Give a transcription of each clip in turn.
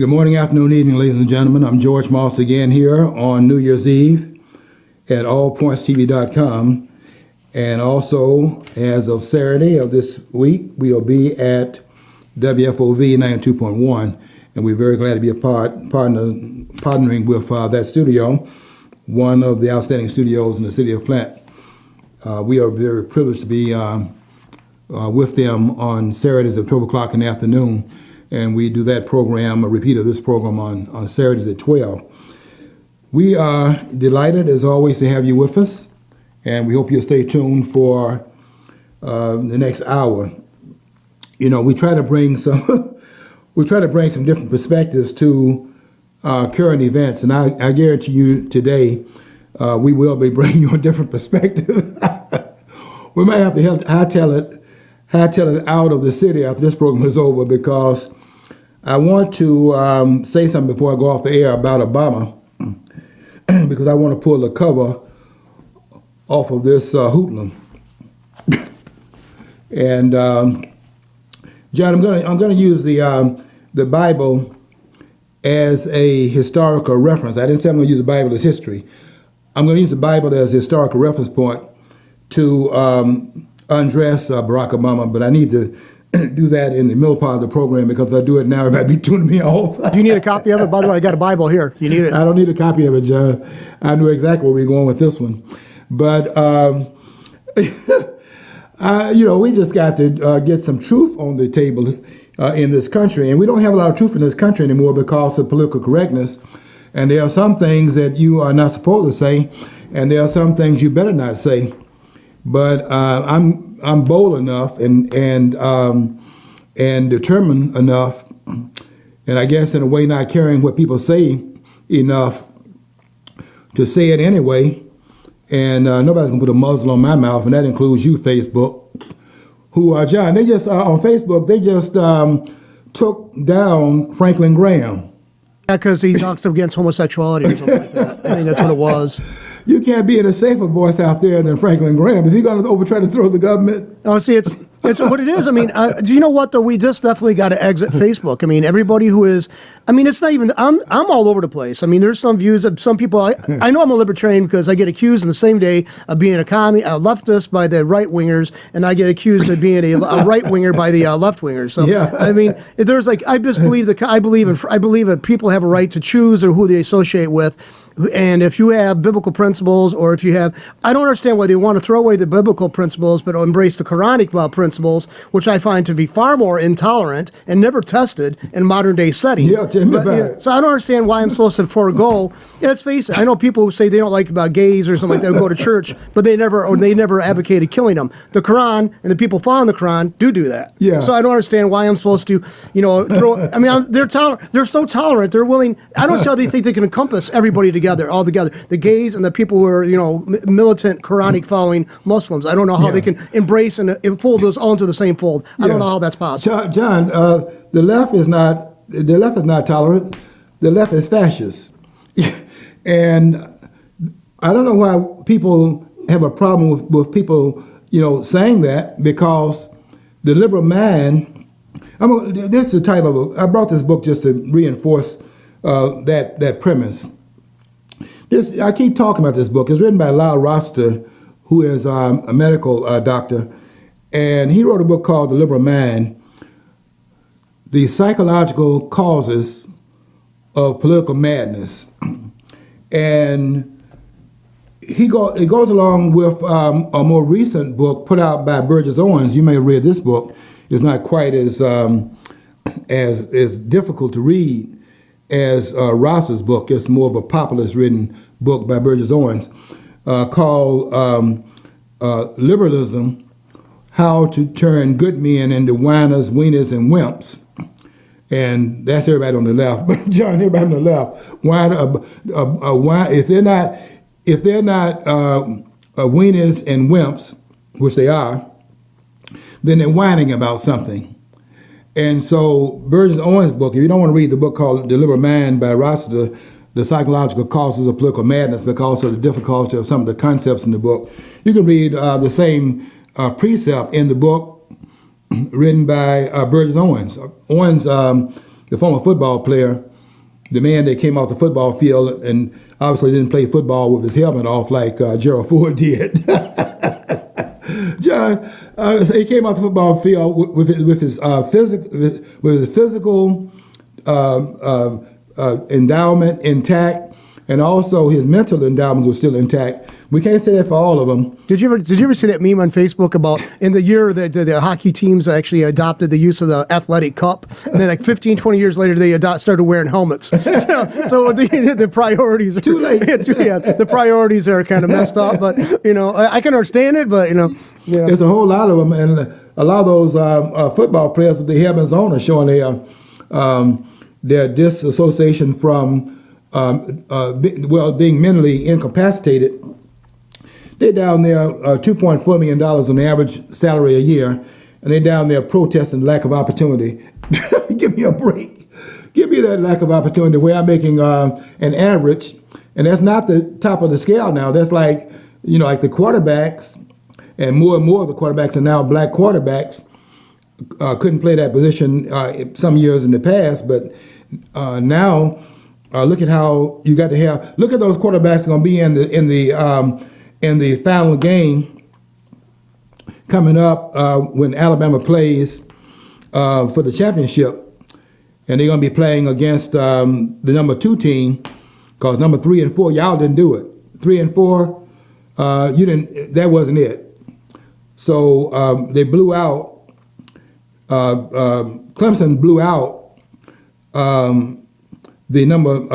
Good morning, afternoon, evening, ladies and gentlemen. I'm George Moss again here on New Year's Eve at allpointstv.com. And also, as of Saturday of this week, we'll be at WFOV 92.1. And we're very glad to be partnering with that studio, one of the outstanding studios in the city of Flint. We are very privileged to be with them on Saturdays at 12 o'clock in the afternoon. And we do that program, a repeat of this program on Saturdays at 12. We are delighted, as always, to have you with us, and we hope you'll stay tuned for the next hour. You know, we try to bring some different perspectives to current events, and I guarantee you today we will be bringing you a different perspective. We might have to hightail it out of the city after this program is over, because I want to say something before I go off the air about Obama, because I want to pull the cover off of this hoodlum. And John, I'm going to use the Bible as a historical reference. I didn't say I'm going to use the Bible as history. I'm going to use the Bible as a historical reference point to undress Barack Obama, but I need to do that in the middle part of the program, because if I do it now, everybody be tuning me off. Do you need a copy of it? By the way, I got a Bible here. You need it? I don't need a copy of it, John. I knew exactly where we're going with this one. But, we just got to get some truth on the table in this country. And we don't have a lot of truth in this country anymore because of political correctness. And there are some things that you are not supposed to say, and there are some things you better not say. But I'm bold enough and determined enough, and I guess in a way not caring what people say enough to say it anyway. And nobody's gonna put a muzzle on my mouth, and that includes you, Facebook. Who, John? They just on Facebook. They just took down Franklin Graham. Yeah, because he talks against homosexuality or something like that. I think that's what it was. You can't be in a safer voice out there than Franklin Graham. Is he going to try to throw the government? Oh, see, it's what it is. I mean, do you know what, though? We just definitely got to exit Facebook. I mean, everybody who is, I mean, it's not even, I'm all over the place. I mean, there's some views of some people, I know I'm a libertarian because I get accused in the same day of being a leftist by the right-wingers, and I get accused of being a right-winger by the left-wingers. So, yeah. I mean, there's like, I just believe I believe that people have a right to choose or who they associate with. And if you have biblical principles, or if you have, I don't understand why they want to throw away the biblical principles but embrace the Quranic principles, which I find to be far more intolerant and never tested in modern day setting. Yeah, tell me about it. So I don't understand why I'm supposed to forego. Let's face it. I know people who say they don't like about gays or something like that, who go to church, but they never advocated killing them. The Quran and the people following the Quran do that. Yeah. So I don't understand why I'm supposed to, throw. I mean, they're tolerant. They're so tolerant. They're willing. I don't see how they think they can encompass everybody all together. The gays and the people who are, militant Quranic following Muslims. I don't know how they can embrace and fold those all into the same fold. I don't know how that's possible. John, the left is not tolerant. The left is fascist. And I don't know why people have a problem with people, saying that, because the liberal mind, this is the title of I brought this book just to reinforce that premise. I keep talking about this book. It's written by Lyle Roster, who is a medical doctor, and he wrote a book called The Liberal Mind, The Psychological Causes of Political Madness. And it goes along with a more recent book put out by Burgess Owens. You may have read this book. It's not quite as difficult to read as Ross's book. It's more of a populist written book by Burgess Owens called Liberalism, How to Turn Good Men into Whiners, Wieners, and Wimps. And that's everybody on the left. But John, everybody on the left, if they're not wieners and wimps, which they are, then they're whining about something. And so Burgess Owens' book, if you don't want to read the book called The Liberal Mind by Rossiter, The Psychological Causes of Political Madness, because of the difficulty of some of the concepts in the book, you can read the same precept in the book written by Burgess Owens. Owens, the former football player, the man that came off the football field and obviously didn't play football with his helmet off like Gerald Ford did. John, so he came off the football field with his physical endowment intact, and also his mental endowments were still intact. We can't say that for all of them. Did you ever see that meme on Facebook about in the year that the hockey teams actually adopted the use of the athletic cup, and then like 15, 20 years later they started wearing helmets. So the priorities are Too late. Yeah, the priorities are kind of messed up. But I can understand it. But yeah. There's a whole lot of them, and a lot of those football players with the helmets on are showing their disassociation from being mentally incapacitated. They're down there $2.4 million on average salary a year, and they're down there protesting lack of opportunity. Give me a break. Give me that lack of opportunity where I'm making an average, and that's not the top of the scale now. That's like the quarterbacks, and more of the quarterbacks are now black quarterbacks. Couldn't play that position some years in the past, but now look at how you got to have. Look at those quarterbacks going to be in the final game coming up when Alabama plays for the championship, and they're going to be playing against the number 2 team, because number 3 and 4 y'all didn't do it. 3 and 4 you didn't. That wasn't it. So they blew out. Clemson blew out the number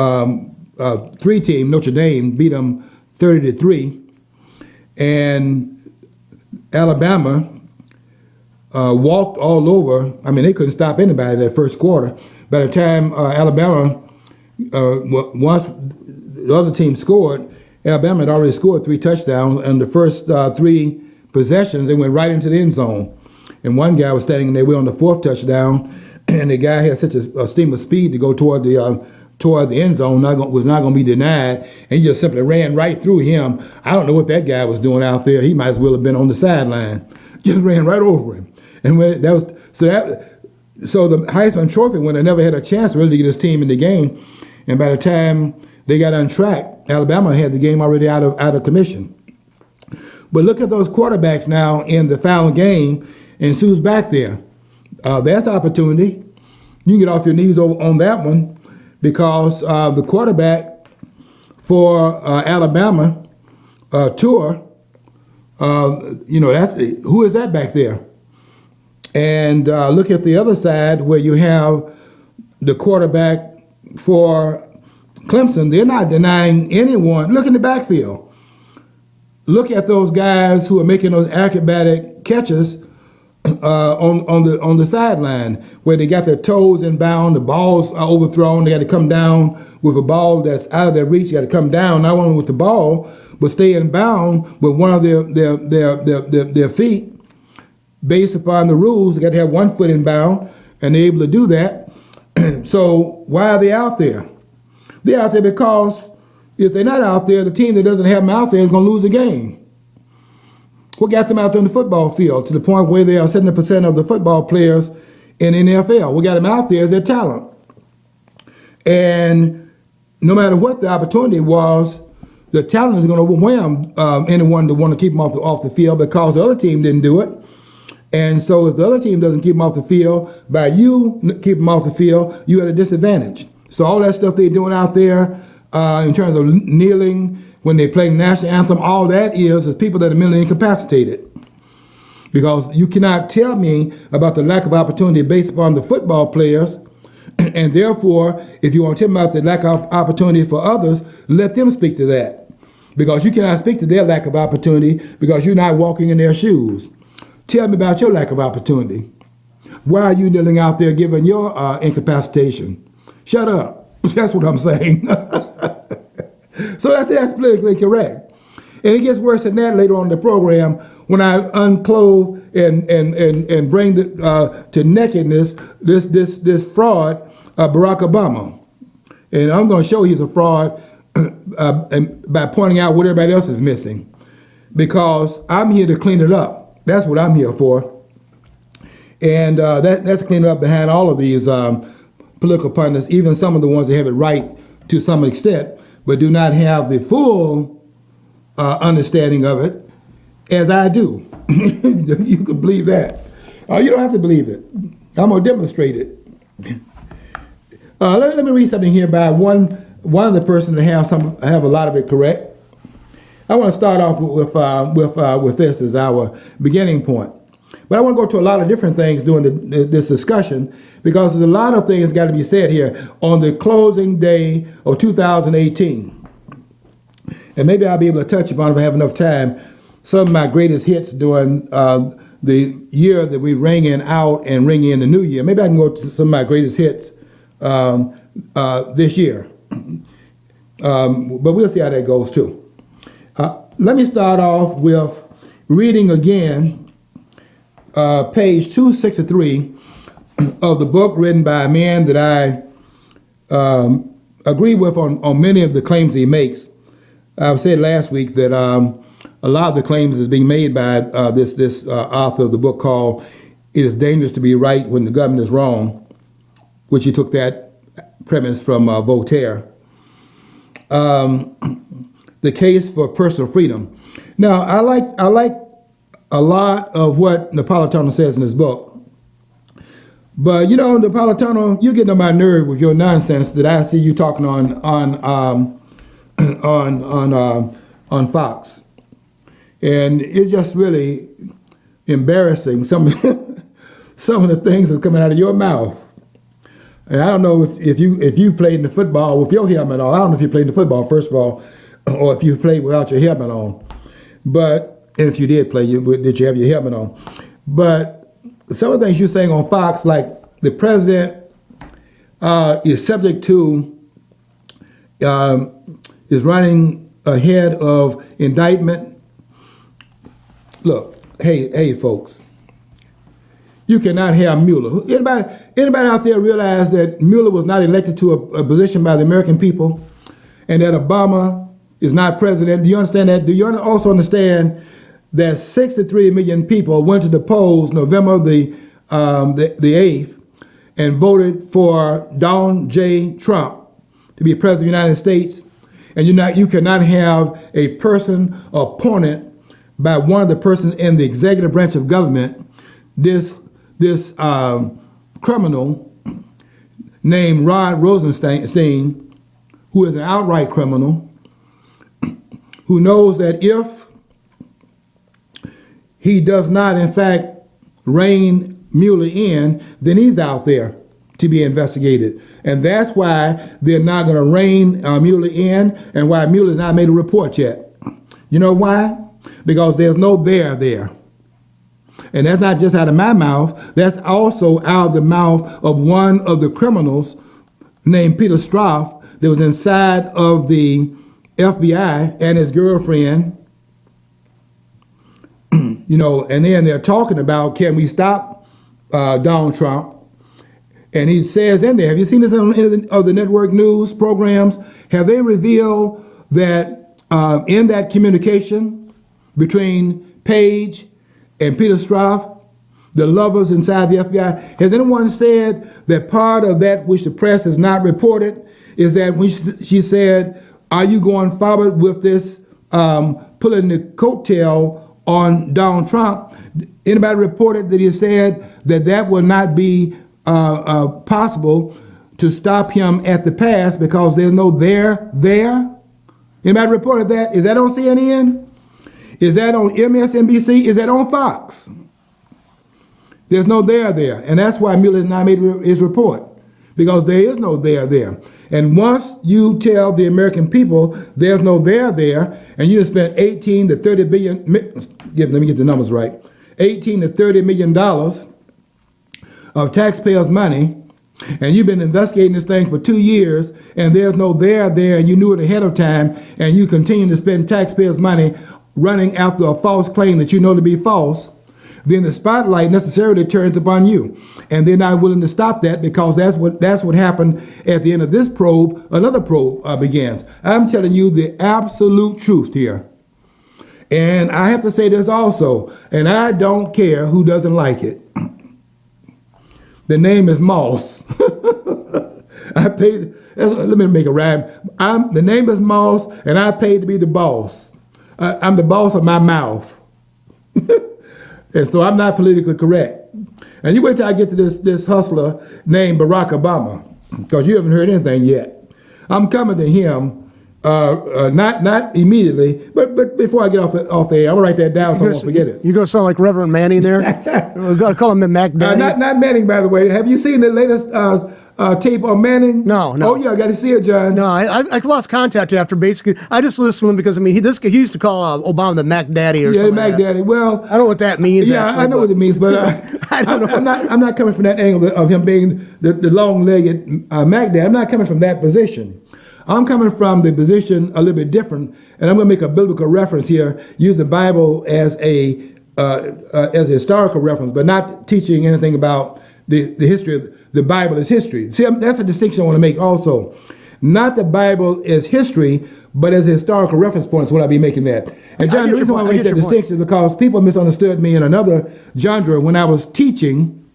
3 team, Notre Dame, beat them 30-3. And Alabama walked all over. I mean, they couldn't stop anybody that first quarter. By the time Alabama, once the other team scored, Alabama had already scored 3 touchdowns. And the first 3 possessions, they went right into the end zone. And one guy was standing there on the 4th touchdown, and the guy had such a steam of speed to go toward the end zone, was not going to be denied, and he just simply ran right through him. I don't know what that guy was doing out there. He might as well have been on the sideline. Just ran right over him. And when so the Heisman Trophy winner never had a chance really to get his team in the game. And by the time they got on track, Alabama had the game already out of commission. But look at those quarterbacks now in the final game, and who's back there? That's opportunity. You can get off your knees on that one, because the quarterback for Alabama, Tua, who is that back there? And look at the other side where you have the quarterback for Clemson. They're not denying anyone. Look in the backfield. Look at those guys who are making those acrobatic catches on the sideline, where they got their toes in bound, the balls are overthrown. They got to come down with a ball that's out of their reach. You got to come down not only with the ball, but stay in bound with one of their feet. Based upon the rules, they got to have one foot in bound, and they're able to do that. So why are they out there? They're out there because if they're not out there, the team that doesn't have them out there is going to lose the game. What got them out there on the football field to the point where they are 70% of the football players in the NFL? What got them out there is their talent. And no matter what the opportunity was, the talent is going to overwhelm anyone to want to keep them off the field, because the other team didn't do it. And so if the other team doesn't keep them off the field, by you keep them off the field, you at a disadvantage. So all that stuff they're doing out there in terms of kneeling when they play the national anthem, all that is people that are mentally incapacitated. Because you cannot tell me about the lack of opportunity based upon the football players, and therefore, if you want to tell me about the lack of opportunity for others, let them speak to that. Because you cannot speak to their lack of opportunity because you're not walking in their shoes. Tell me about your lack of opportunity. Why are you kneeling out there giving your incapacitation? Shut up. That's what I'm saying. So that's politically correct. And it gets worse than that later on in the program when I unclothe and bring to nakedness this fraud, Barack Obama. And I'm going to show he's a fraud by pointing out what everybody else is missing. Because I'm here to clean it up. That's what I'm here for. And that's cleaning up behind all of these political pundits, even some of the ones that have it right to some extent, but do not have the full understanding of it as I do. You could believe that. You don't have to believe it. I'm going to demonstrate it. Let me read something here by one of the persons that have a lot of it correct. I want to start off with this as our beginning point. But I want to go to a lot of different things during this discussion, because there's a lot of things got to be said here on the closing day of 2018. And maybe I'll be able to touch upon, if I have enough time, some of my greatest hits during the year that we ring in out and ring in the new year. Maybe I can go to some of my greatest hits this year. But we'll see how that goes too. Let me start off with reading again page 263 of the book written by a man that I agree with on many of the claims he makes. I said last week that a lot of the claims is being made by this author of the book called "It is Dangerous to Be Right When the Government is Wrong," which he took that premise from Voltaire. The case for personal freedom. Now, I like a lot of what Napolitano says in his book, but Napolitano, you get on my nerve with your nonsense that I see you talking on Fox, and it's just really embarrassing some of the things that are coming out of your mouth. And I don't know if you played in the football with your helmet on. I don't know if you played in the football, first of all, or if you played without your helmet on. And if you did play, did you have your helmet on? But some of the things you're saying on Fox, like the president is subject to, is running ahead of indictment. Look, hey, folks. You cannot have Mueller. Anybody out there realize that Mueller was not elected to a position by the American people, and that Obama is not president? Do you understand that? Do you also understand that 63 million people went to the polls November the 8th and voted for Donald J. Trump to be president of the United States? And you cannot have a person appointed by one of the persons in the executive branch of government, this criminal named Rod Rosenstein, who is an outright criminal, who knows that if he does not, in fact, rein Mueller in, then he's out there to be investigated. And that's why they're not going to rein Mueller in, and why Mueller's not made a report yet. You know why? Because there's no there. And that's not just out of my mouth, that's also out of the mouth of one of the criminals named Peter Strzok that was inside of the FBI, and his girlfriend. And then they're talking about, can we stop Donald Trump? And he says in there, have you seen this on any of the network news programs? Have they revealed that in that communication between Page and Peter Strzok, the lovers inside the FBI, has anyone said that part of that which the press has not reported is that when she said, are you going forward with this pulling the coattail on Donald Trump? Anybody reported that he said that will not be possible to stop him at the pass because there's no there? Anybody reported that? Is that on CNN? Is that on MSNBC? Is that on Fox? There's no there. And that's why Mueller has not made his report, because there is no there. And once you tell the American people there's no there, and you spent 18 to 30 billion, let me get the numbers right, 18 to 30 million dollars of taxpayers' money, and you've been investigating this thing for 2 years, and there's no there, and you knew it ahead of time, and you continue to spend taxpayers' money running after a false claim that you know to be false, then the spotlight necessarily turns upon you. And they're not willing to stop that, because that's what happened at the end of this probe. Another probe begins. I'm telling you the absolute truth here. And I have to say this also, and I don't care who doesn't like it. The name is Moss. I paid Let me make a rhyme. The name is Moss, and I paid to be the boss. I'm the boss of my mouth. And so I'm not politically correct. And you wait till I get to this hustler named Barack Obama, because you haven't heard anything yet. I'm coming to him. Not immediately, but before I get off the air, I'm gonna write that down so I won't forget it. You're gonna sound like Reverend Manning there. We've got to call him Mac Daddy. Not Manning, by the way. Have you seen the latest tape on Manning? No. Oh yeah, I got to see it, John. No, I lost contact after basically. I just listened to him because I mean he used to call Obama the Mac Daddy or something. Yeah, Mac Daddy. Well, I don't know what that means. Yeah, actually, I know what it means, but I don't know. I'm not coming from that angle of him being the long-legged Mac Daddy. I'm not coming from that position. I'm coming from the position a little bit different, and I'm going to make a biblical reference here, use the Bible as a historical reference, but not teaching anything about the history of the Bible as history. See, that's a distinction I want to make also. Not the Bible as history, but as a historical reference point is what I'll be making that. And John, the reason why I make that distinction is because people misunderstood me in another genre when I was teaching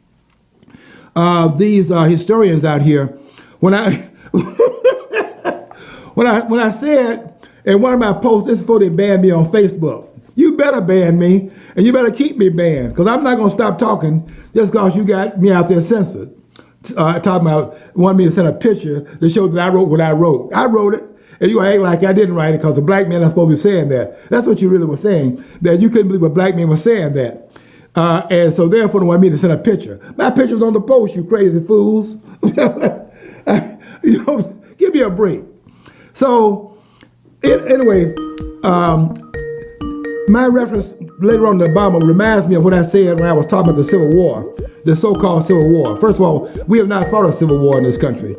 these historians out here. When I when I said in one of my posts, this is before they banned me on Facebook, you better ban me, and you better keep me banned, because I'm not going to stop talking just because you got me out there censored. Talking about, wanted me to send a picture to show that I wrote what I wrote. I wrote it, and you act like I didn't write it because a black man is supposed to be saying that. That's what you really were saying, that you couldn't believe a black man was saying that. And so therefore they wanted me to send a picture. My picture's on the post, you crazy fools. Give me a break. So, anyway, my reference later on to Obama reminds me of what I said when I was talking about the Civil War, the so-called Civil War. First of all, we have not fought a civil war in this country.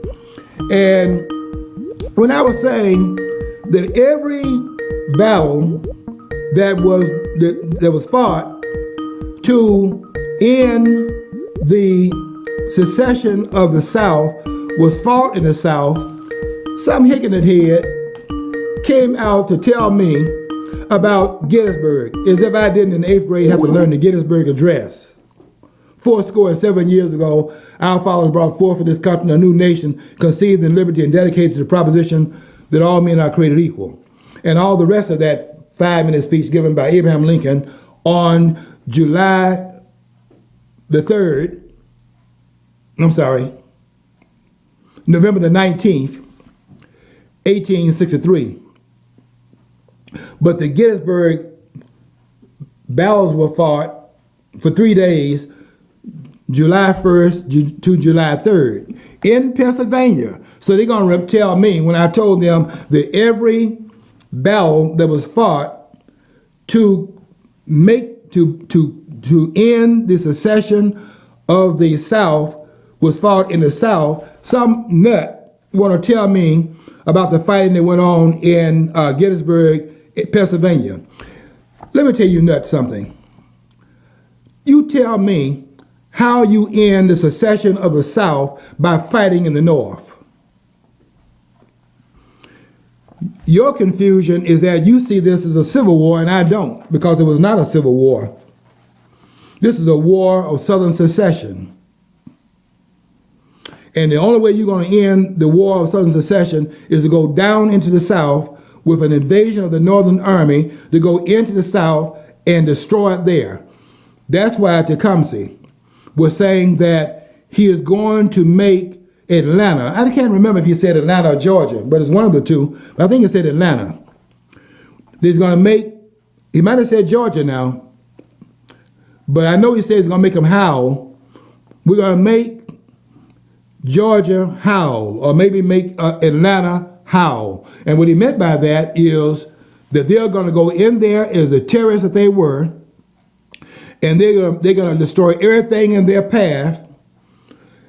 And when I was saying that every battle that was fought to end the secession of the South was fought in the South, some hick-in-the head came out to tell me about Gettysburg, as if I didn't in the 8th grade have to learn the Gettysburg Address. 7 years ago, our fathers brought forth for this country a new nation, conceived in liberty and dedicated to the proposition that all men are created equal. And all the rest of that 5-minute speech given by Abraham Lincoln on July the 3rd, November the 19th, 1863. But the Gettysburg battles were fought for 3 days, July 1st to July 3rd, in Pennsylvania. So they're going to tell me when I told them that every battle that was fought to end the secession of the South was fought in the South. Some nut want to tell me about the fighting that went on in Gettysburg, Pennsylvania. Let me tell you nut something. You tell me how you end the secession of the South by fighting in the North. Your confusion is that you see this as a civil war, and I don't, because it was not a civil war. This is a war of Southern secession. And the only way you're going to end the war of Southern secession is to go down into the South with an invasion of the Northern Army, to go into the South and destroy it there. That's why Tecumseh was saying that he is going to make Atlanta. I can't remember if he said Atlanta or Georgia, but it's one of the two. But I think he said Atlanta. He's going to make, he might have said Georgia now, but I know he said he's going to make them howl. We're going to make Georgia howl, or maybe make Atlanta howl. And what he meant by that is that they're going to go in there as the terrorists that they were, and they're going to destroy everything in their path,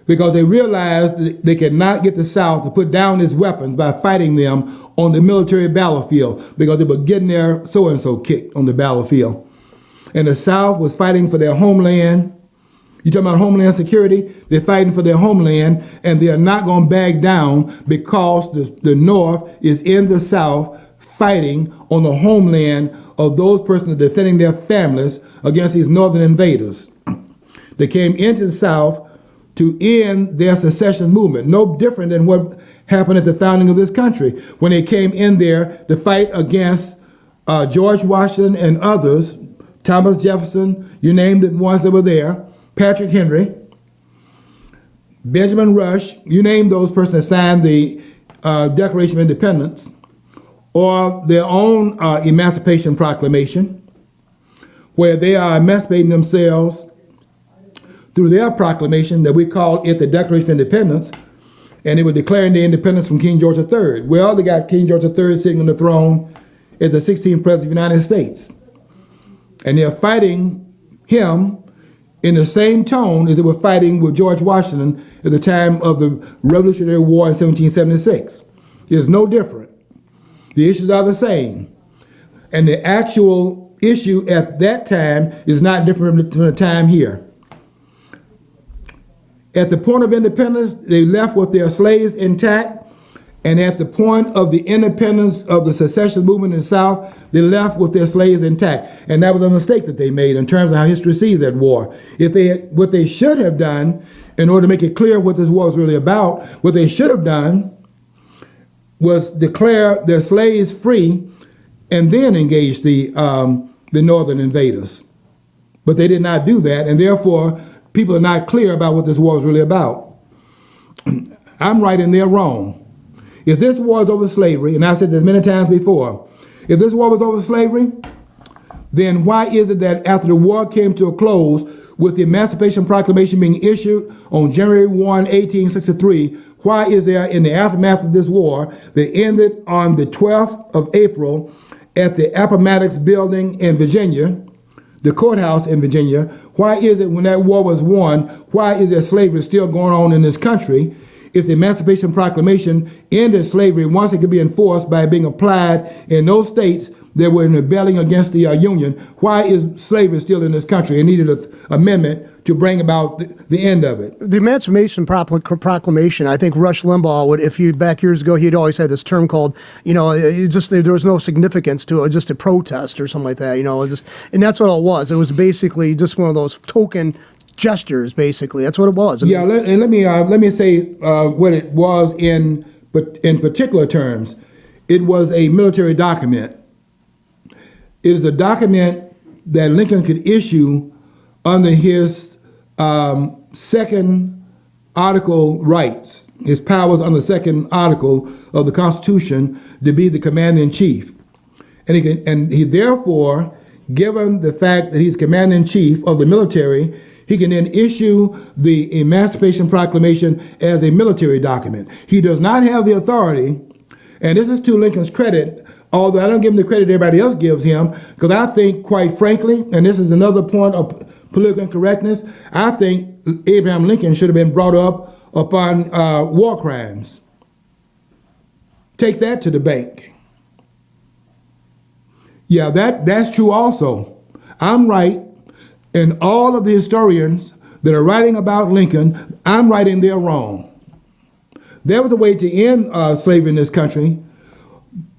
because they realized that they cannot get the South to put down its weapons by fighting them on the military battlefield, because they were getting their so-and-so kicked on the battlefield. And the South was fighting for their homeland. You talking about homeland security? They're fighting for their homeland, and they are not going to back down, because the North is in the South fighting on the homeland of those persons defending their families against these northern invaders. They came into the South to end their secession movement. No different than what happened at the founding of this country when they came in there to fight against George Washington and others, Thomas Jefferson, you name the ones that were there, Patrick Henry, Benjamin Rush, you name those persons that signed the Declaration of Independence, or their own Emancipation Proclamation, where they are emancipating themselves through their proclamation that we call it the Declaration of Independence, and they were declaring their independence from King George III. Well, they got King George III sitting on the throne as the 16th President of the United States. And they're fighting him in the same tone as they were fighting with George Washington at the time of the Revolutionary War in 1776. It's no different. The issues are the same. And the actual issue at that time is not different from the time here. At the point of independence, they left with their slaves intact. And at the point of the independence of the secession movement in the South, they left with their slaves intact. And that was a mistake that they made in terms of how history sees that war. What they should have done, in order to make it clear what this war was really about, what they should have done was declare their slaves free and then engage the northern invaders. But they did not do that, and therefore people are not clear about what this war is really about. I'm right and they're wrong. If this war is over slavery, and I've said this many times before, if this war was over slavery, then why is it that after the war came to a close with the Emancipation Proclamation being issued on January 1, 1863, why is there in the aftermath of this war that ended on the 12th of April at the Appomattox building in Virginia, the courthouse in Virginia, why is it when that war was won, why is there slavery still going on in this country? If the Emancipation Proclamation ended slavery once it could be enforced by being applied in those states that were in rebelling against the Union, why is slavery still in this country? It needed an amendment to bring about the end of it. The Emancipation Proclamation, I think Rush Limbaugh would, if you back years ago, he'd always had this term called, there was no significance to it, just a protest or something like that, and that's what it was. It was basically just one of those token gestures, basically. That's what it was. Yeah, let me say what it was in particular terms. It was a military document. It is a document that Lincoln could issue under his second article rights, his powers under the second article of the Constitution to be the commander-in-chief. And he therefore, given the fact that he's commander-in-chief of the military, he can then issue the Emancipation Proclamation as a military document. He does not have the authority, and this is to Lincoln's credit, although I don't give him the credit everybody else gives him, because I think, quite frankly, and this is another point of political incorrectness, I think Abraham Lincoln should have been brought up upon war crimes. Take that to the bank. Yeah, that's true also. I'm right. And all of the historians that are writing about Lincoln, I'm writing they're wrong. There was a way to end slavery in this country,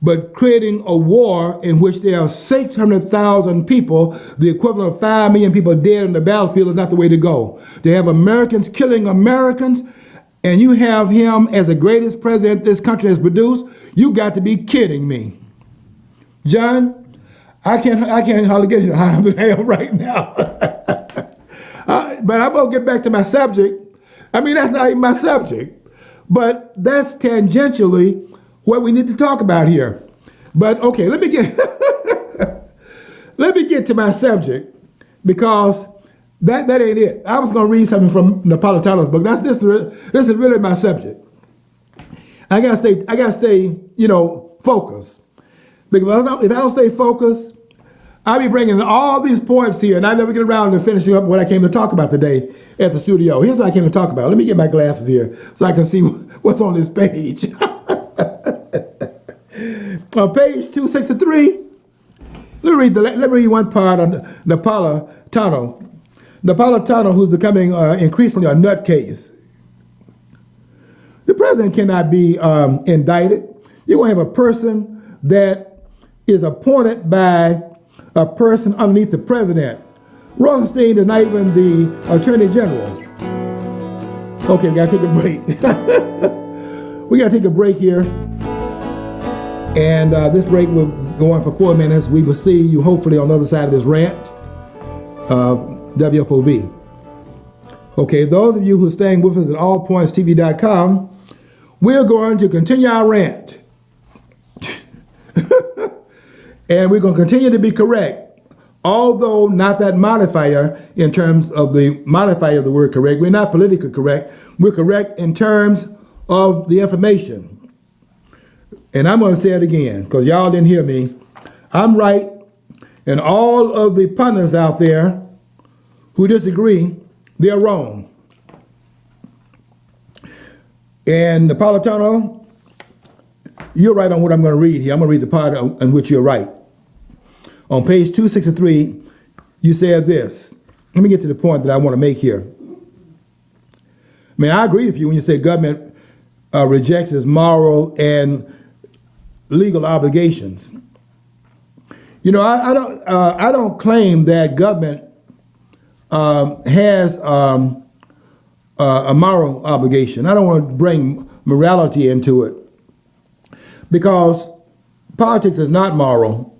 but creating a war in which there are 600,000 people, the equivalent of 5 million people dead on the battlefield, is not the way to go. To have Americans killing Americans, and you have him as the greatest president this country has produced, you got to be kidding me. John, I can't hardly get it out of the hell right now. But I'm going to get back to my subject. I mean, that's not even my subject. But that's tangentially what we need to talk about here. But okay, let me get to my subject, because that ain't it. I was going to read something from Napolitano's book. This is really my subject. I gotta stay, focused. Because if I don't stay focused, I'll be bringing all these points here, and I never get around to finishing up what I came to talk about today at the studio. Here's what I came to talk about. Let me get my glasses here so I can see what's on this page. On page 263, let me read one part on Napolitano. Napolitano, who's becoming increasingly a nutcase. The president cannot be indicted. You're going to have a person that is appointed by a person underneath the president. Rosenstein is not even the attorney general. Okay, we gotta take a break. We gotta take a break here. And this break will go on for 4 minutes. We will see you hopefully on the other side of this rant. WFOV. Okay, those of you who are staying with us at allpointstv.com, we're going to continue our rant. And we're going to continue to be correct, although not that modifier in terms of the modifier of the word correct. We're not politically correct. We're correct in terms of the information. And I'm going to say it again because y'all didn't hear me. I'm right, and all of the pundits out there who disagree, they're wrong. And Napolitano, you're right on what I'm going to read here. I'm going to read the part in which you're right. On page 263, you said this. Let me get to the point that I want to make here. I mean, I agree with you when you say government rejects its moral and legal obligations. You know, I don't claim that government has a moral obligation. I don't want to bring morality into it because politics is not moral.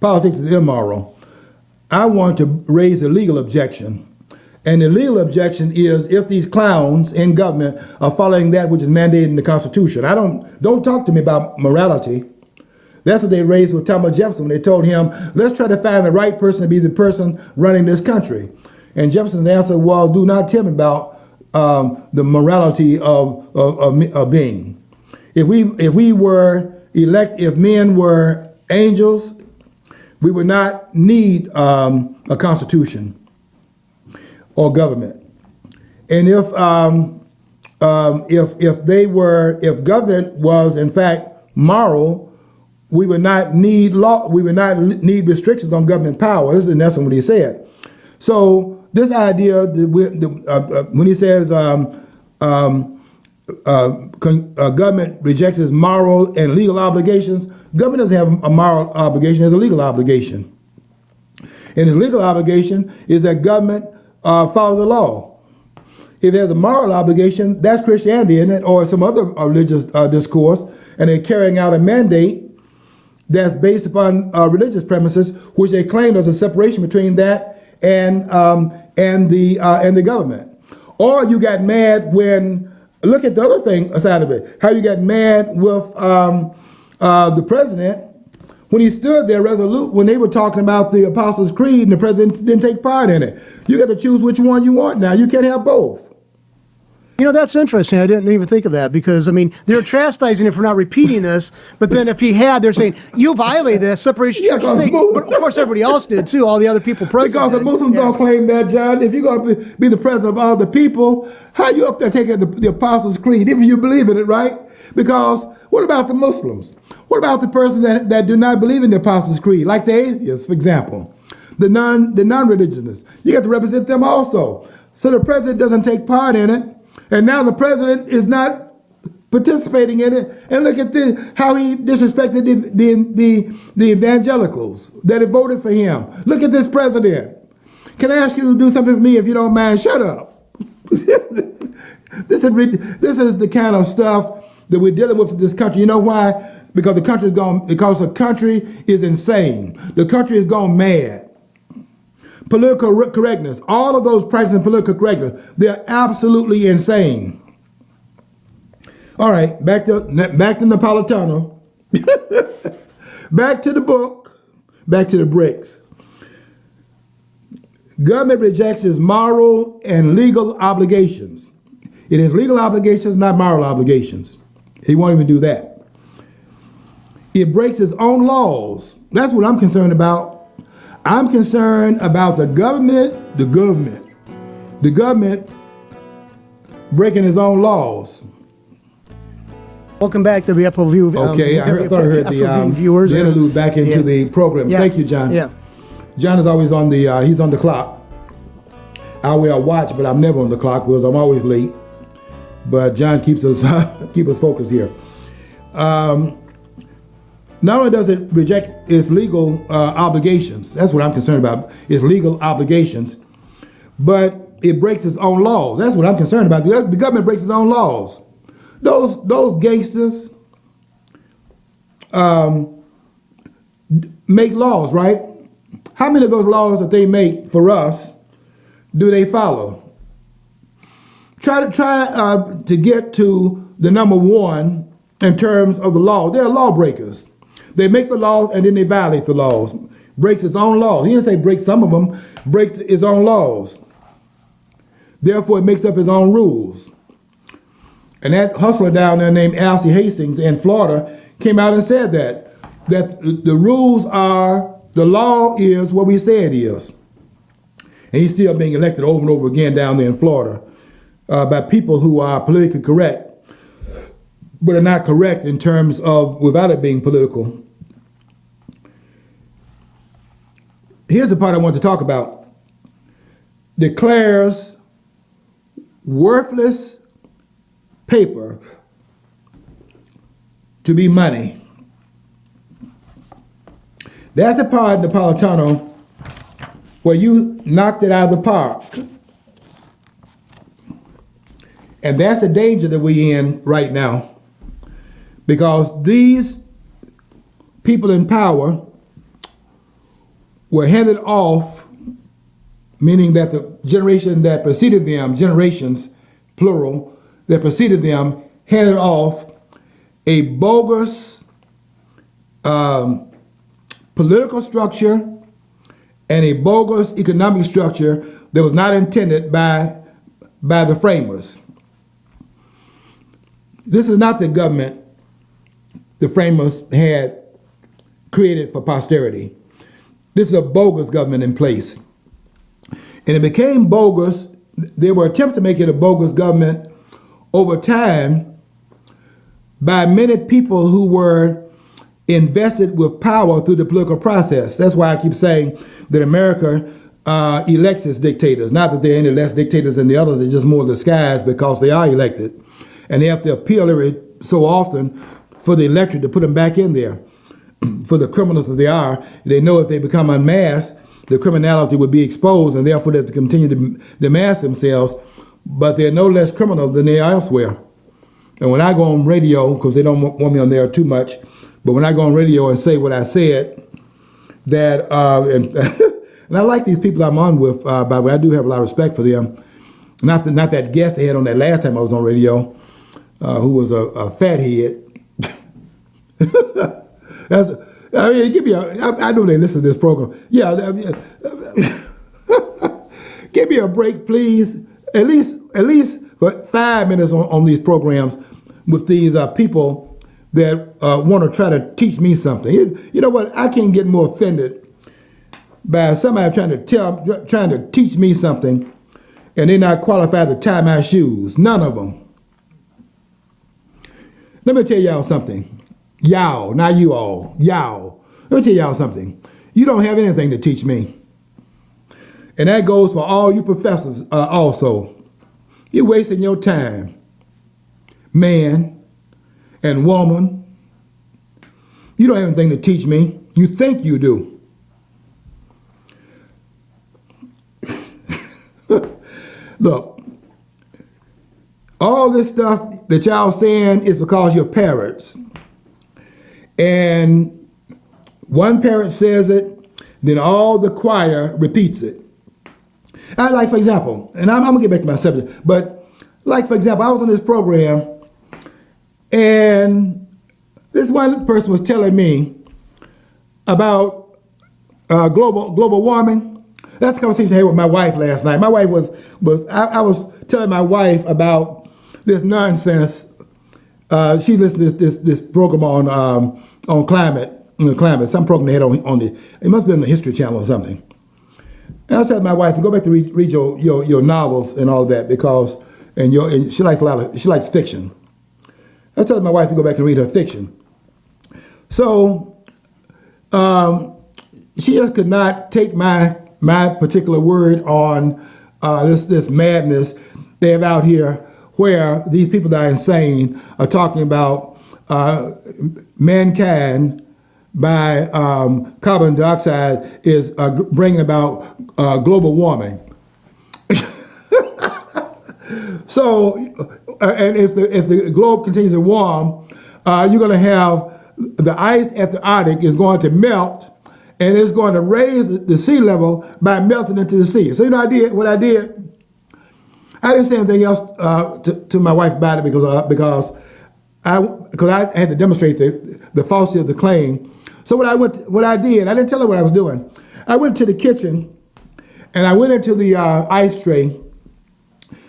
Politics is immoral. I want to raise a legal objection. And the legal objection is if these clowns in government are following that which is mandated in the Constitution. Don't talk to me about morality. That's what they raised with Thomas Jefferson when they told him, let's try to find the right person to be the person running this country. And Jefferson's answer was, do not tell me about the morality of being. If we were if men were angels, we would not need a constitution or government. And if government was in fact moral, we would not need law. We would not need restrictions on government power. This is in essence what he said. So this idea that when he says government rejects its moral and legal obligations, government doesn't have a moral obligation, it's a legal obligation. And its legal obligation is that government follows the law. If it has a moral obligation, that's Christianity in it, or some other religious discourse, and they're carrying out a mandate that's based upon religious premises, which they claim there's a separation between that and the government. Or you got mad when, look at the other thing aside of it, how you got mad with the president when he stood there resolute when they were talking about the Apostles' Creed and the president didn't take part in it. You got to choose which one you want now. You can't have both. You know, that's interesting. I didn't even think of that because, I mean, they're chastising him for not repeating this, but then if he had, they're saying, you violated this, separation of church and state. But of course, everybody else did too, all the other people present. Because the Muslims don't claim that, John. If you're going to be the president of all the people, how you up there taking the Apostles' Creed, if you believe in it, right? Because what about the Muslims? What about the person that do not believe in the Apostles' Creed, like the atheists, for example? The non-religionists. You got to represent them also. So the president doesn't take part in it. And now the president is not participating in it. And look at how he disrespected the evangelicals that have voted for him. Look at this president. Can I ask you to do something for me if you don't mind? Shut up. This is the kind of stuff that we're dealing with in this country. You know why? Because the country is insane. The country is gone mad. Political correctness, all of those practicing political correctness, they're absolutely insane. All right, back to Napolitano. Back to the book, back to the bricks. Government rejects its moral and legal obligations. It is legal obligations, not moral obligations. He won't even do that. It breaks its own laws. That's what I'm concerned about. I'm concerned about the government breaking its own laws. Welcome back to the FOV. Okay, I thought I heard the interlude back into the program. Yeah. Thank you, John. Yeah. John is always on he's on the clock. I wear a watch, but I'm never on the clock because I'm always late. But John keeps us focused here. Not only does it reject its legal obligations, that's what I'm concerned about, its legal obligations, but it breaks its own laws. That's what I'm concerned about. The government breaks its own laws. Those gangsters make laws, right? How many of those laws that they make for us do they follow? Try to get to the number one in terms of the law. They're lawbreakers. They make the laws and then they violate the laws. Breaks its own laws. He didn't say break some of them, breaks its own laws. Therefore, it makes up its own rules. And that hustler down there named Alcee Hastings in Florida came out and said that the rules are, the law is what we say it is. And he's still being elected over and over again down there in Florida by people who are politically correct, but are not correct in terms of without it being political. Here's the part I want to talk about. Declares worthless paper to be money. That's the part in Napolitano where you knocked it out of the park. And that's the danger that we're in right now. Because these people in power were handed off, meaning that the generation that preceded them, generations, plural, that preceded them, handed off a bogus political structure and a bogus economic structure that was not intended by the framers. This is not the government the framers had created for posterity. This is a bogus government in place. And it became bogus. There were attempts to make it a bogus government over time by many people who were invested with power through the political process. That's why I keep saying that America elects its dictators. Not that there are any less dictators than the others, it's just more disguised because they are elected. And they have to appeal every so often for the electorate to put them back in there. For the criminals that they are, they know if they become unmasked, the criminality would be exposed, and therefore they have to continue to mask themselves, but they're no less criminal than they are elsewhere. And when I go on radio, because they don't want me on there too much, but when I go on radio and say what I said, that, and I like these people I'm on with, by the way, I do have a lot of respect for them. Not that guest they had on that last time I was on radio, who was a fathead. I mean, give me I know they listen to this program. Yeah, give me a break, please. At least for 5 minutes on these programs with these people that want to try to teach me something. You know what? I can't get more offended by somebody trying to teach me something, and they're not qualified to tie my shoes. None of them. Let me tell y'all something. Y'all, not you all, y'all. Let me tell y'all something. You don't have anything to teach me. And that goes for all you professors also. You're wasting your time. Man and woman. You don't have anything to teach me. You think you do. Look, all this stuff that y'all saying is because you're parrots. And one parrot says it, then all the choir repeats it. Like, for example, and I'm going to get back to my subject, but like, for example, I was on this program, and this one person was telling me about global warming. That's the conversation I had with my wife last night. My wife I was telling my wife about this nonsense. She listened to this program on climate, some program they had on the, it must have been the History Channel or something. And I was telling my wife to go back to read your novels and all that because, and she likes fiction. I was telling my wife to go back and read her fiction. So, she just could not take my particular word on this madness they have out here, where these people that are insane are talking about mankind by carbon dioxide is bringing about global warming. So, and if the globe continues to warm, you're going to have the ice at the Arctic is going to melt, and it's going to raise the sea level by melting into the sea. So you know, what I did. I didn't say anything else to my wife about it because I had to demonstrate the falsity of the claim. So what I did, I didn't tell her what I was doing. I went to the kitchen, and I went into the ice tray.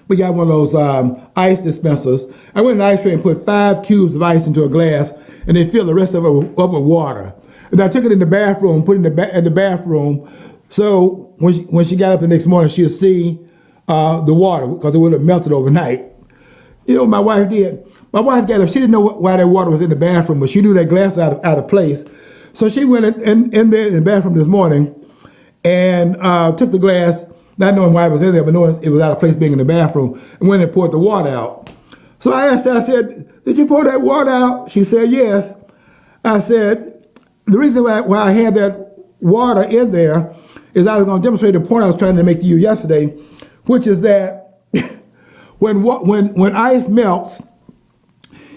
We got one of those ice dispensers. I went in the ice tray and put 5 cubes of ice into a glass, and then filled the rest of it up with water. And I took it in the bathroom, put it in the bathroom. So when she got up the next morning, she'd see the water, because it would have melted overnight. You know what my wife did? My wife got up. She didn't know why that water was in the bathroom, but she knew that glass out of place. So she went in there in the bathroom this morning and took the glass, not knowing why it was in there, but knowing it was out of place being in the bathroom, and went and poured the water out. So I asked her, I said, "Did you pour that water out?" She said, "Yes." I said, "The reason why I had that water in there is I was going to demonstrate the point I was trying to make to you yesterday, which is that when ice melts,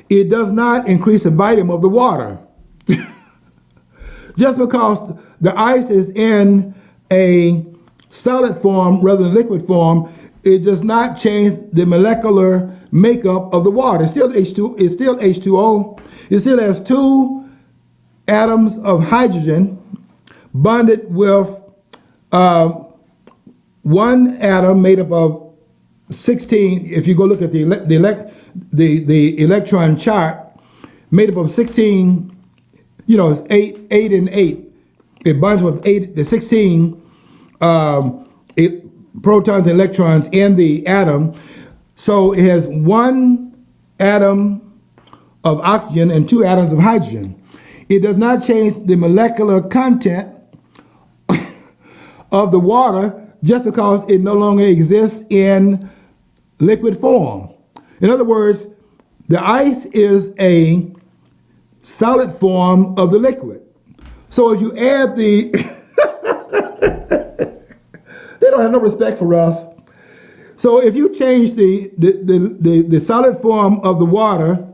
it does not increase the volume of the water. Just because the ice is in a solid form rather than liquid form, it does not change the molecular makeup of the water. It's still H2. It's still H2O. It still has 2 atoms of hydrogen bonded with 1 atom made up of 16. If you go look at the electron chart, made up of 16. You know, it's 8 and 8. It bonds with 16 protons and electrons in the atom. So it has 1 atom of oxygen and 2 atoms of hydrogen. It does not change the molecular content of the water just because it no longer exists in liquid form. In other words, the ice is a solid form of the liquid. So if you add they don't have no respect for us. So if you change the solid form of the water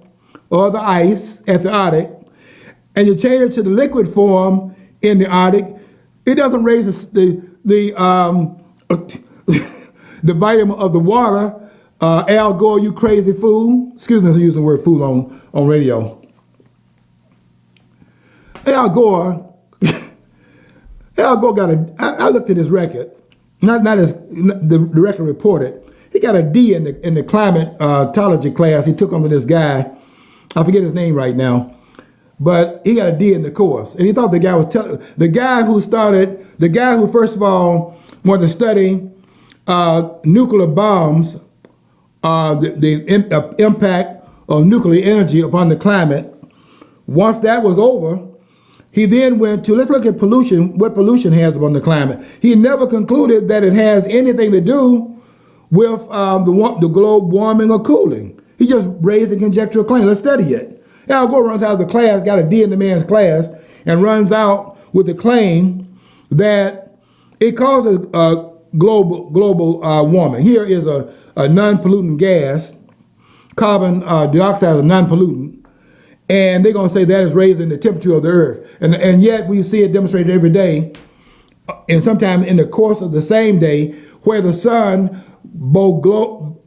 or the ice at the Arctic, and you change it to the liquid form in the Arctic, it doesn't raise the volume of the water. Al Gore, you crazy fool. Excuse me for using the word fool on radio. Al Gore got I looked at his record, not as the record reported. He got a D in the climatology class he took under this guy. I forget his name right now, but he got a D in the course. And he thought the guy was the guy who first of all wanted to study nuclear bombs, the impact of nuclear energy upon the climate. Once that was over, he then went to, let's look at pollution, what pollution has upon the climate. He never concluded that it has anything to do with the globe warming or cooling. He just raised a conjectural claim. Let's study it. Al Gore runs out of the class, got a D in the man's class, and runs out with the claim that it causes global warming. Here is a non-pollutant gas. Carbon dioxide is a non-pollutant. And they're going to say that is raising the temperature of the earth. And yet we see it demonstrated every day, and sometimes in the course of the same day, where the sun,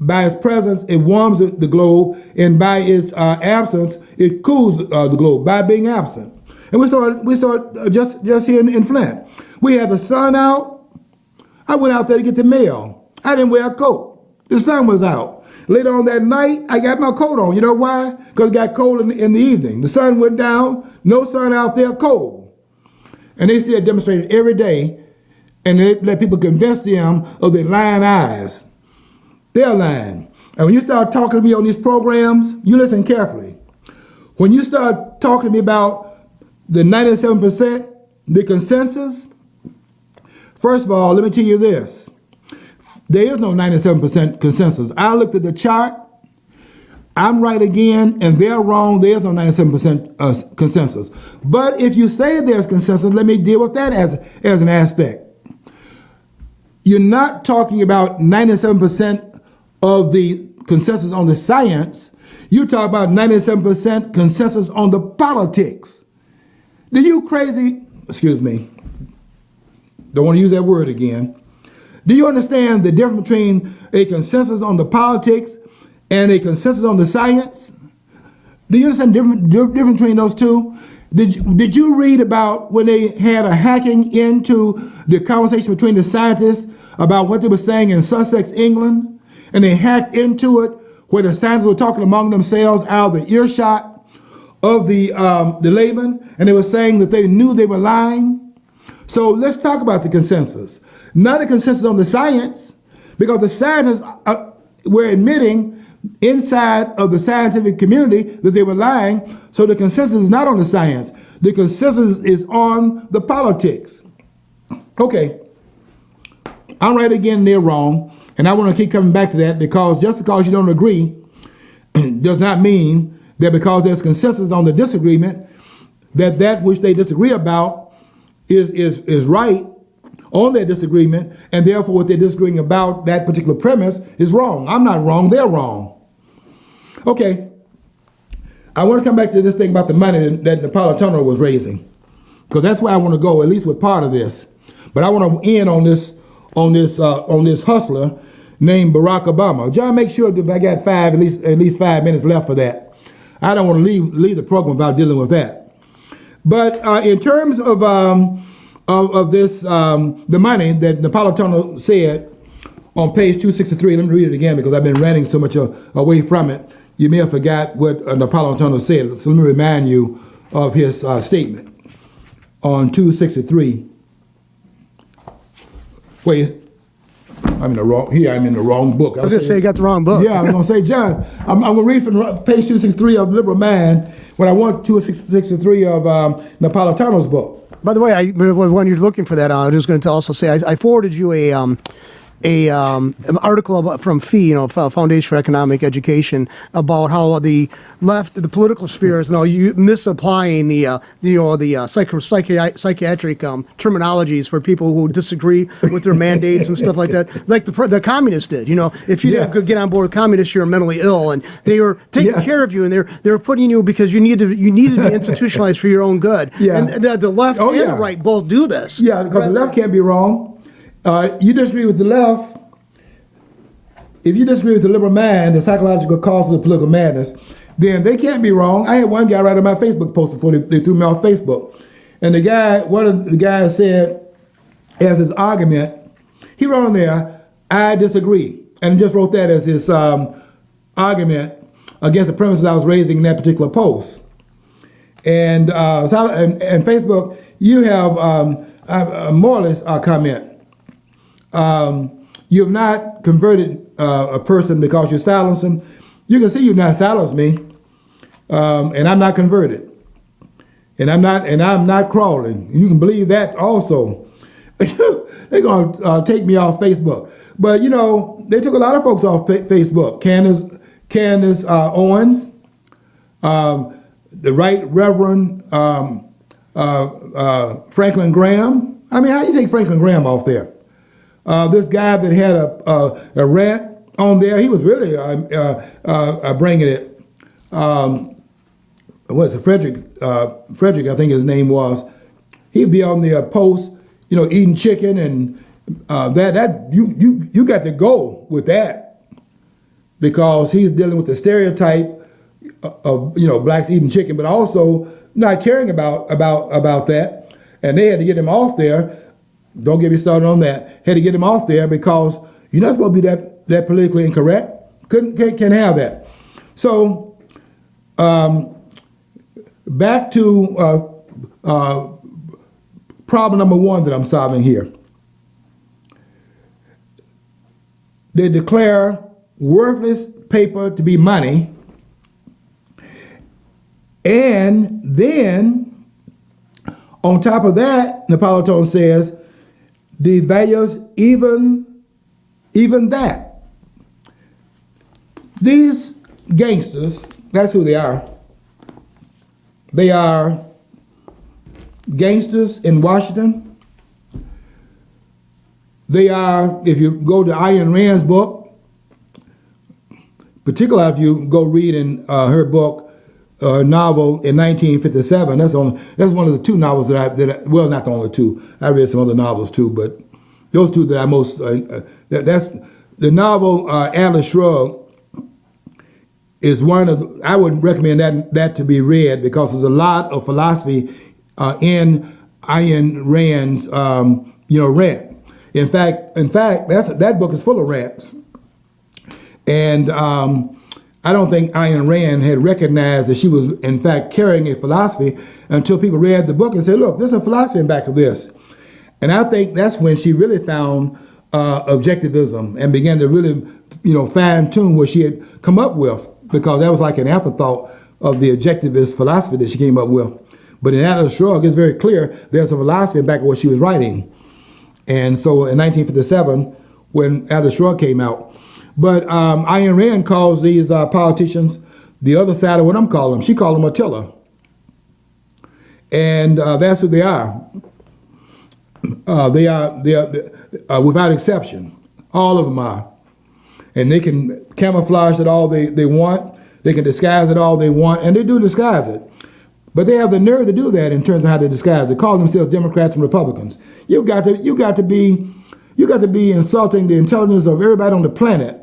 by its presence, it warms the globe, and by its absence, it cools the globe by being absent. And we saw it just here in Flint. We had the sun out. I went out there to get the mail. I didn't wear a coat. The sun was out. Later on that night, I got my coat on. You know why? Because it got cold in the evening. The sun went down, no sun out there, cold. And they see it demonstrated every day, and they let people convince them of their lying eyes. They're lying. And when you start talking to me on these programs, you listen carefully. When you start talking to me about the 97%, the consensus, first of all, let me tell you this. There is no 97% consensus. I looked at the chart. I'm right again, and they're wrong. There's no 97% consensus. But if you say there's consensus, let me deal with that as an aspect. You're not talking about 97% of the consensus on the science, you talk about 97% consensus on the politics. Do you crazy, excuse me, don't want to use that word again. Do you understand the difference between a consensus on the politics and a consensus on the science? Do you understand the difference between those two? Did you read about when they had a hacking into the conversation between the scientists about what they were saying in Sussex, England? And they hacked into it where the scientists were talking among themselves out of the earshot of the layman, and they were saying that they knew they were lying. So let's talk about the consensus. Not a consensus on the science, because the scientists were admitting inside of the scientific community that they were lying. So the consensus is not on the science. The consensus is on the politics. Okay, I'm right again, they're wrong. And I want to keep coming back to that, because just because you don't agree does not mean that because there's consensus on the disagreement, that which they disagree about is right on their disagreement, and therefore what they're disagreeing about, that particular premise, is wrong. I'm not wrong, they're wrong. Okay, I want to come back to this thing about the money that Napolitano was raising, because that's where I want to go, at least with part of this. But I want to end on this hustler named Barack Obama. John, make sure that I got at least 5 minutes left for that. I don't want to leave the program without dealing with that. But in terms of this, the money that Napolitano said on page 263, let me read it again because I've been ranting so much away from it. You may have forgot what Napolitano said, so let me remind you of his statement on 263. Wait, I'm in the wrong book. I was going to say you got the wrong book. Yeah, I was going to say, John, I'm going to read from page 263 of Liberal Mind when I want 263 of Napolitano's book. By the way, when you're looking for that, I was going to also say I forwarded you an article from FEE, Foundation for Economic Education, about how the left, the political sphere is now misapplying the psychiatric terminologies for people who disagree with their mandates and stuff like that, like the communists did. If you didn't get on board with communists, you're mentally ill, and they were taking care of you, and they were putting you because you needed to be institutionalized for your own good. Yeah. And the left and the right both do this. Yeah, because the left can't be wrong. You disagree with the left. If you disagree with the liberal mind, the psychological causes of political madness, then they can't be wrong. I had one guy write on my Facebook post before they threw me off Facebook. And one of the guys said, as his argument, he wrote on there, I disagree. And just wrote that as his argument against the premises I was raising in that particular post. And Facebook, you have a more or less comment. You have not converted a person because you silence them. You can see you've not silenced me, and I'm not converted, and I'm not crawling. You can believe that also. They're gonna take me off Facebook, but they took a lot of folks off Facebook. Candace Owens, the Right Reverend Franklin Graham. I mean, how do you take Franklin Graham off there? This guy that had a rant on there, he was really bringing it. What's it, Frederick, I think his name was. He'd be on the post, eating chicken, and that you got to go with that, because he's dealing with the stereotype of blacks eating chicken, but also not caring about that, and they had to get him off there. Don't get me started on that. Had to get him off there because you're not supposed to be that politically incorrect. Can't have that. So back to problem number one that I'm solving here. They declare worthless paper to be money, and then on top of that, Napolitano says, devalues even that. These gangsters, that's who they are. They are gangsters in Washington. They are, if you go to Ayn Rand's book, particularly if you go read in her book, novel in 1957. That's one of the two novels well, not the only two. I read some other novels too, but those two that I most that's the novel Atlas Shrugged is one of I would recommend that to be read because there's a lot of philosophy in Ayn Rand's rant. In fact, that book is full of rants, and I don't think Ayn Rand had recognized that she was in fact carrying a philosophy until people read the book and said, "Look, there's a philosophy in back of this." And I think that's when she really found objectivism and began to really, fine tune what she had come up with, because that was like an afterthought of the objectivist philosophy that she came up with. But in Atlas Shrugged, it's very clear there's a philosophy in back of what she was writing. And so in 1957, when Atlas Shrugged came out, but Ayn Rand calls these politicians the other side of what I'm calling them. She called them Attila. And that's who they are. They are without exception. All of them are. And they can camouflage it all they want. They can disguise it all they want, and they do disguise it. But they have the nerve to do that in terms of how they disguise it. They call themselves Democrats and Republicans. You got to be insulting the intelligence of everybody on the planet.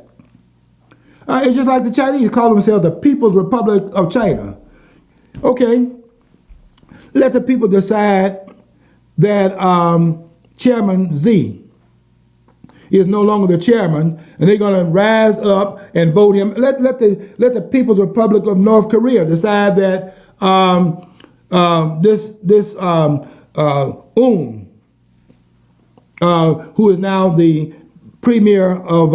It's just like the Chinese call themselves the People's Republic of China. Okay, let the people decide that Chairman Xi is no longer the chairman, and they're going to rise up and vote him. Let the People's Republic of North Korea decide that who is now the premier of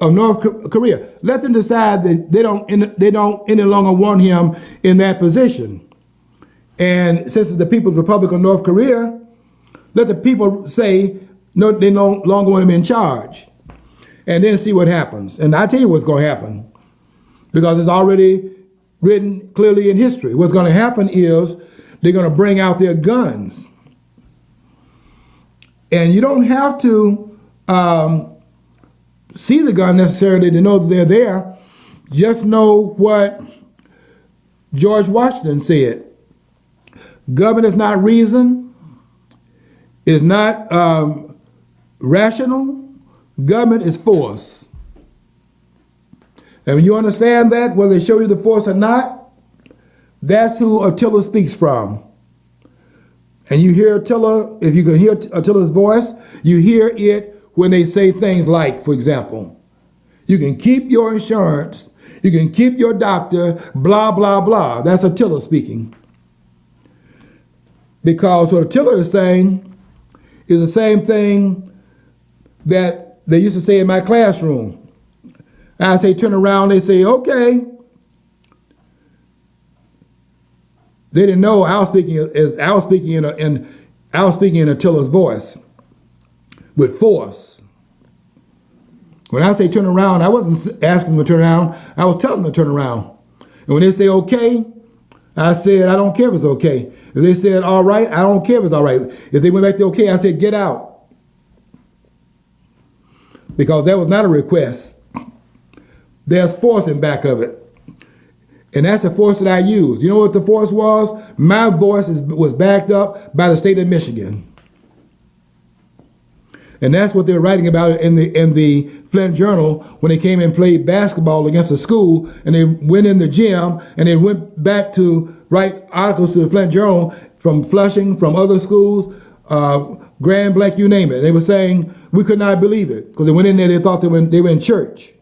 North Korea, let them decide that they don't any longer want him in that position. And since it's the People's Republic of North Korea, let the people say no, they no longer want him in charge, and then see what happens. And I tell you what's going to happen, because it's already written clearly in history. What's going to happen is they're going to bring out their guns. And you don't have to see the gun necessarily to know that they're there. Just know what George Washington said. Government is not reason, is not rational. Government is force. And when you understand that, whether they show you the force or not, that's who Attila speaks from. And you hear Attila, if you can hear Attila's voice, you hear it when they say things like, for example, you can keep your insurance, you can keep your doctor, blah, blah, blah. That's Attila speaking. Because what Attila is saying is the same thing that they used to say in my classroom. I say, turn around, they say, okay. They didn't know I was speaking in Attila's voice with force. When I say turn around, I wasn't asking them to turn around, I was telling them to turn around. And when they say okay, I said, I don't care if it's okay. If they said all right, I don't care if it's all right. If they went back to okay, I said get out. Because that was not a request. There's force in back of it. And that's the force that I used. You know what the force was? My voice was backed up by the state of Michigan. And that's what they were writing about in the Flint Journal when they came and played basketball against a school, and they went in the gym and they went back to write articles to the Flint Journal from Flushing, from other schools, Grand Blanc, you name it. They were saying we could not believe it because they went in there, they thought they were in church.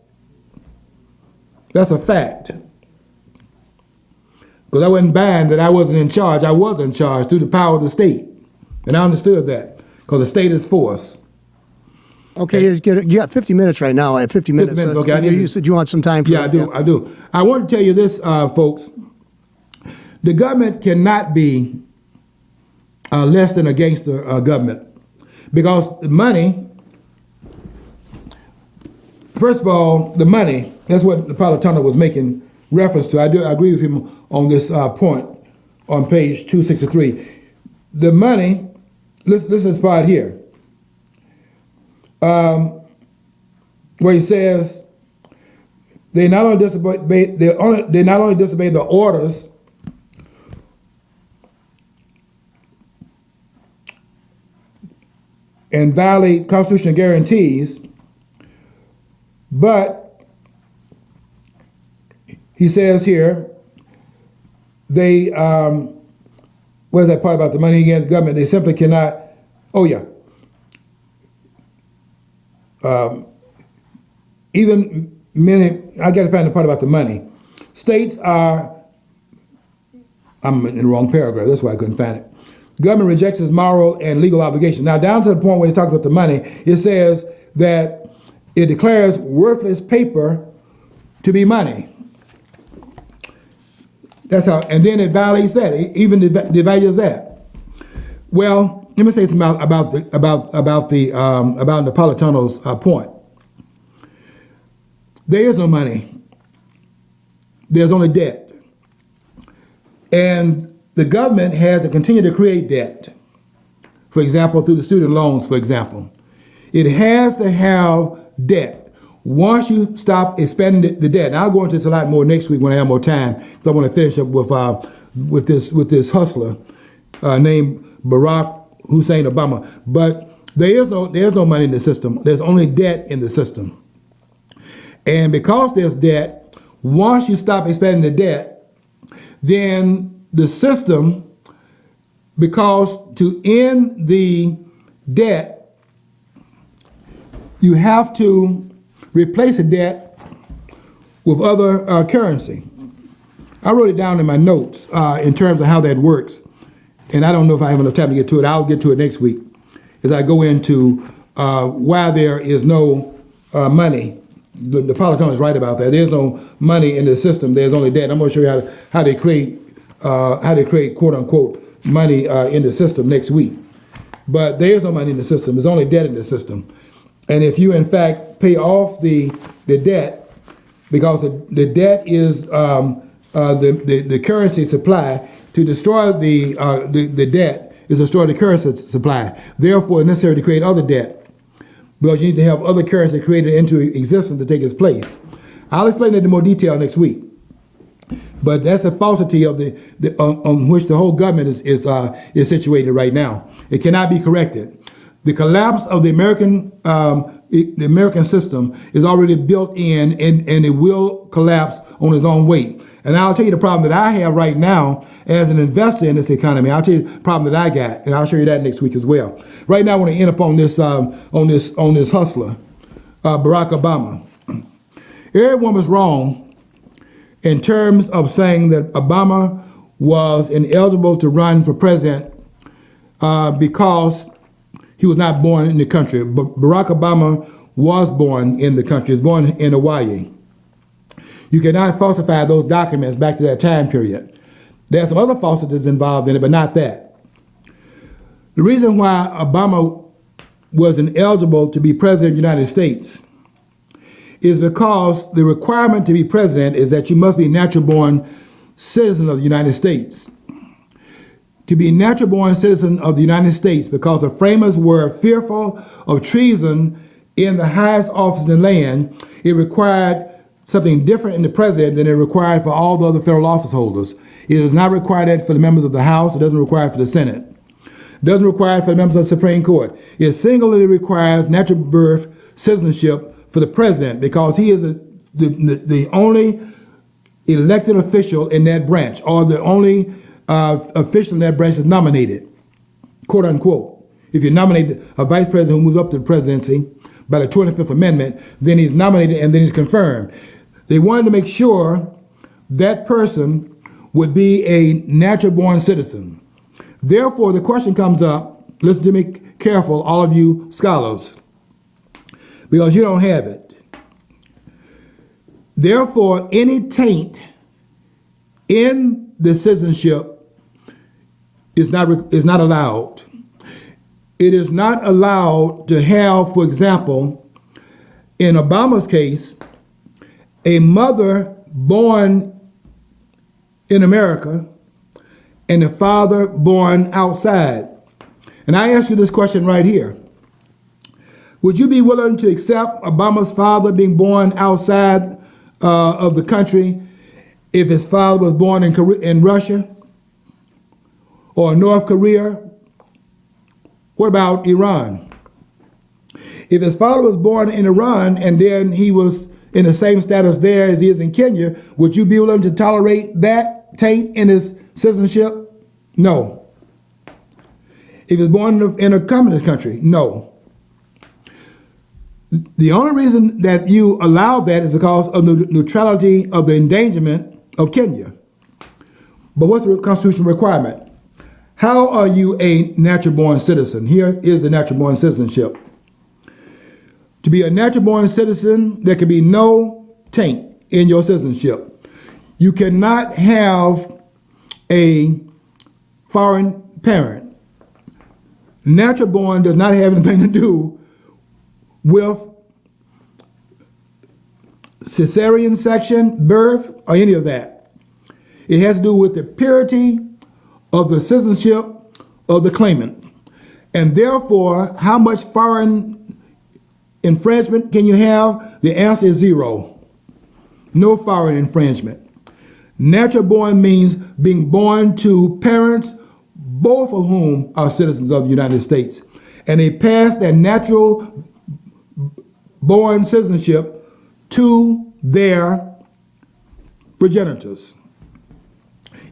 That's a fact. Because I wasn't buying that I wasn't in charge. I was in charge through the power of the state. And I understood that because the state is force. Okay, you got 50 minutes right now. I have 50 minutes. 50 minutes, okay. You said you want some time for Yeah, that. I do. I want to tell you this, folks. The government cannot be less than a gangster government. Because the money, first of all, the money, that's what Napolitano was making reference to. I agree with him on this point on page 263. The money, listen to this part here, where he says, they not only disobey the orders and violate constitutional guarantees, but he says here, they, where's that part about the money again? The government, they simply cannot, oh yeah. Even many, I got to find the part about the money. States are, I'm in the wrong paragraph, that's why I couldn't find it. Government rejects its moral and legal obligations. Now, down to the point where he talks about the money, it says that it declares worthless paper to be money. That's how, and then it violates that. It even devalues that. Well, let me say something about Napolitano's point. There is no money. There's only debt. And the government has to continue to create debt. For example, through the student loans, for example. It has to have debt. Once you stop expanding the debt, and I'll go into this a lot more next week when I have more time, because I want to finish up with this hustler named Barack Hussein Obama. But there's no money in the system. There's only debt in the system. And because there's debt, once you stop expanding the debt, then the system, because to end the debt, you have to replace the debt with other currency. I wrote it down in my notes in terms of how that works, and I don't know if I have enough time to get to it. I'll get to it next week as I go into why there is no money. The Napolitano is right about that. There's no money in the system. There's only debt. I'm going to show you how they create quote unquote money in the system next week. But there is no money in the system. There's only debt in the system. And if you in fact pay off the debt, because the debt is the currency supply, to destroy the debt is destroy the currency supply. Therefore, it's necessary to create other debt, because you need to have other currency created into existence to take its place. I'll explain that in more detail next week. But that's the falsity of on which the whole government is situated right now. It cannot be corrected. The collapse of the American system is already built in, and it will collapse on its own weight. And I'll tell you the problem that I have right now as an investor in this economy. I'll tell you the problem that I got, and I'll show you that next week as well. Right now, I want to end up on this hustler, Barack Obama. Everyone was wrong in terms of saying that Obama was ineligible to run for president because he was not born in the country. But Barack Obama was born in the country. He was born in Hawaii. You cannot falsify those documents back to that time period. There are some other falsities involved in it, but not that. The reason why Obama was ineligible to be president of the United States is because the requirement to be president is that you must be a natural-born citizen of the United States. To be a natural-born citizen of the United States, because the framers were fearful of treason in the highest office in the land, it required something different in the president than it required for all the other federal office holders. It does not require that for the members of the House. It doesn't require it for the Senate. It doesn't require it for the members of the Supreme Court. It singularly requires natural birth citizenship for the president, because he is the only elected official in that branch, or the only official in that branch is nominated, quote unquote. If you nominate a vice president who moves up to the presidency by the 25th Amendment, then he's nominated and then he's confirmed. They wanted to make sure that person would be a natural-born citizen. Therefore, the question comes up, listen to me careful, all of you scholars, because you don't have it. Therefore, any taint in the citizenship is not allowed. It is not allowed to have, for example, in Obama's case, a mother born in America and a father born outside. And I ask you this question right here. Would you be willing to accept Obama's father being born outside of the country if his father was born in Russia or North Korea? What about Iran? If his father was born in Iran and then he was in the same status there as he is in Kenya, would you be willing to tolerate that taint in his citizenship? No. If he was born in a communist country? No. The only reason that you allow that is because of the neutrality of the endangerment of Kenya. But what's the constitutional requirement? How are you a natural-born citizen? Here is the natural-born citizenship. To be a natural-born citizen, there can be no taint in your citizenship. You cannot have a foreign parent. Natural-born does not have anything to do with cesarean section, birth, or any of that. It has to do with the purity of the citizenship of the claimant. And therefore, how much foreign infringement can you have? The answer is 0. No foreign infringement. Natural born means being born to parents, both of whom are citizens of the United States. And they pass their natural born citizenship to their progenitors.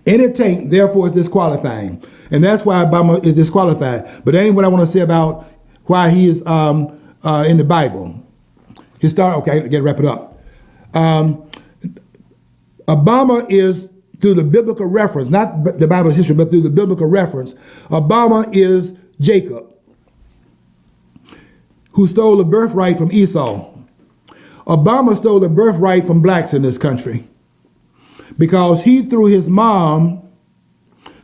Any taint, therefore, is disqualifying. And that's why Obama is disqualified. But that ain't what I want to say about why he is in the Bible. Okay, I gotta wrap it up. Obama is, through the biblical reference, not the Bible's history, but through the biblical reference, Obama is Jacob, who stole the birthright from Esau. Obama stole the birthright from blacks in this country because he, through his mom,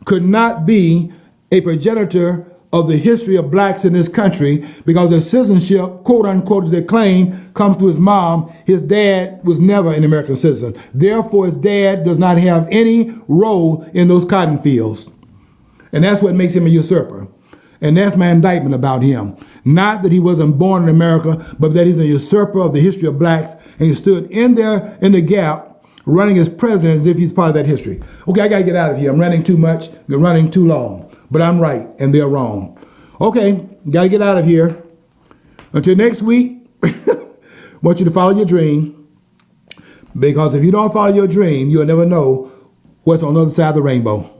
could not be a progenitor of the history of blacks in this country because their citizenship, quote unquote, as they claim, comes through his mom. His dad was never an American citizen. Therefore, his dad does not have any role in those cotton fields. And that's what makes him a usurper. And that's my indictment about him. Not that he wasn't born in America, but that he's a usurper of the history of blacks, and he stood in there in the gap, running as president as if he's part of that history. Okay, I gotta get out of here. I'm running too much, we're running too long. But I'm right, and they're wrong. Okay, gotta get out of here. Until next week, I want you to follow your dream, because if you don't follow your dream, you'll never know what's on the other side of the rainbow.